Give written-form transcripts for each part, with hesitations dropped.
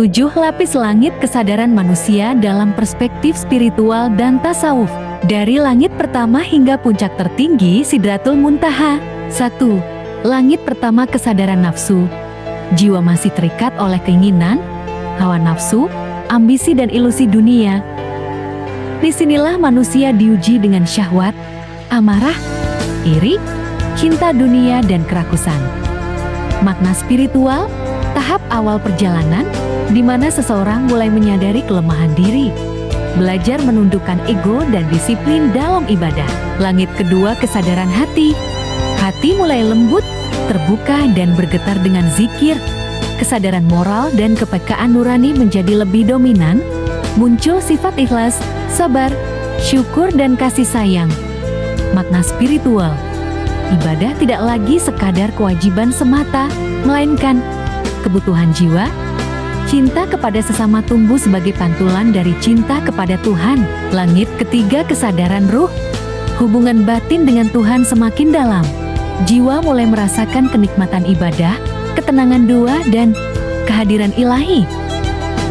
7 lapis langit kesadaran manusia dalam perspektif spiritual dan tasawuf. Dari langit pertama hingga puncak tertinggi Sidratul Muntaha. 1. Langit pertama kesadaran nafsu. Jiwa masih terikat oleh keinginan, hawa nafsu, ambisi dan ilusi dunia. Disinilah manusia diuji dengan syahwat, amarah, iri, cinta dunia dan kerakusan. Makna spiritual, tahap awal perjalanan, di mana seseorang mulai menyadari kelemahan diri, belajar menundukkan ego dan disiplin dalam ibadah. Langit kedua kesadaran hati. Hati mulai lembut, terbuka dan bergetar dengan zikir. Kesadaran moral dan kepekaan nurani menjadi lebih dominan. Muncul sifat ikhlas, sabar, syukur dan kasih sayang. Makna spiritual. Ibadah tidak lagi sekadar kewajiban semata, melainkan kebutuhan jiwa. Cinta kepada sesama tumbuh sebagai pantulan dari cinta kepada Tuhan. Langit ketiga kesadaran ruh. Hubungan batin dengan Tuhan semakin dalam. Jiwa mulai merasakan kenikmatan ibadah, ketenangan doa dan kehadiran ilahi.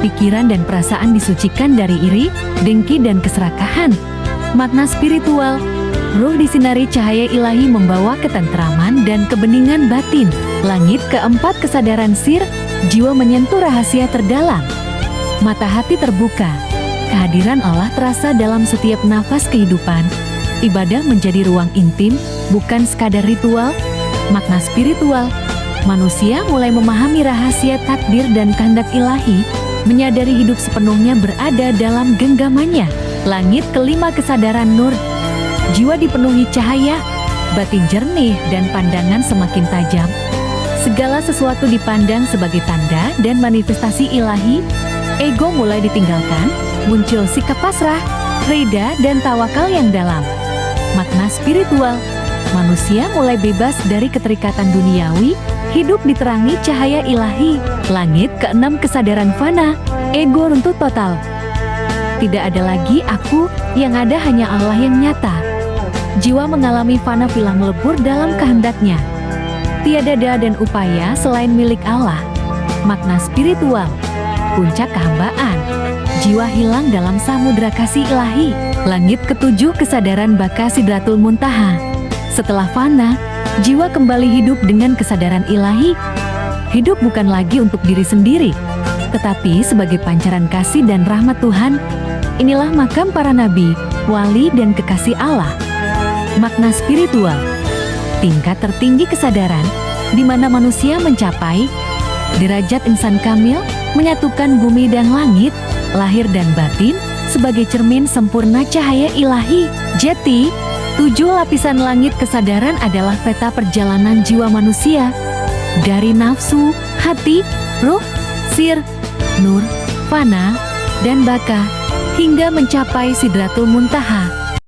Pikiran dan perasaan disucikan dari iri, dengki dan keserakahan. Makna spiritual. Ruh disinari cahaya ilahi membawa ketentraman dan kebeningan batin. Langit keempat kesadaran sir. Jiwa menyentuh rahasia terdalam. Mata hati terbuka. Kehadiran Allah terasa dalam setiap nafas kehidupan. Ibadah menjadi ruang intim, bukan sekadar ritual. Makna spiritual. Manusia mulai memahami rahasia takdir dan kehendak ilahi, menyadari hidup sepenuhnya berada dalam genggamannya. Langit kelima kesadaran nur. Jiwa dipenuhi cahaya, batin jernih dan pandangan semakin tajam. Segala sesuatu dipandang sebagai tanda dan manifestasi ilahi. Ego mulai ditinggalkan, muncul sikap pasrah, reda dan tawakal yang dalam. Makna spiritual. Manusia mulai bebas dari keterikatan duniawi, hidup diterangi cahaya ilahi. Langit keenam kesadaran fana. Ego runtuh total. Tidak ada lagi aku, yang ada hanya Allah yang nyata. Jiwa mengalami fana hilang lebur dalam kehendaknya. Tiada daya dan upaya selain milik Allah. Makna spiritual. Puncak kehambaan. Jiwa hilang dalam samudra kasih ilahi. Langit ketujuh kesadaran baka Sidratul Muntaha. Setelah fana, jiwa kembali hidup dengan kesadaran ilahi. Hidup bukan lagi untuk diri sendiri, tetapi sebagai pancaran kasih dan rahmat Tuhan. Inilah makam para nabi, wali dan kekasih Allah. Makna spiritual. Tingkat tertinggi kesadaran, di mana manusia mencapai derajat insan kamil, menyatukan bumi dan langit, lahir dan batin, sebagai cermin sempurna cahaya ilahi. Jadi, 7 lapisan langit kesadaran adalah peta perjalanan jiwa manusia. Dari nafsu, hati, ruh, sir, nur, fana, dan baka, hingga mencapai Sidratul Muntaha.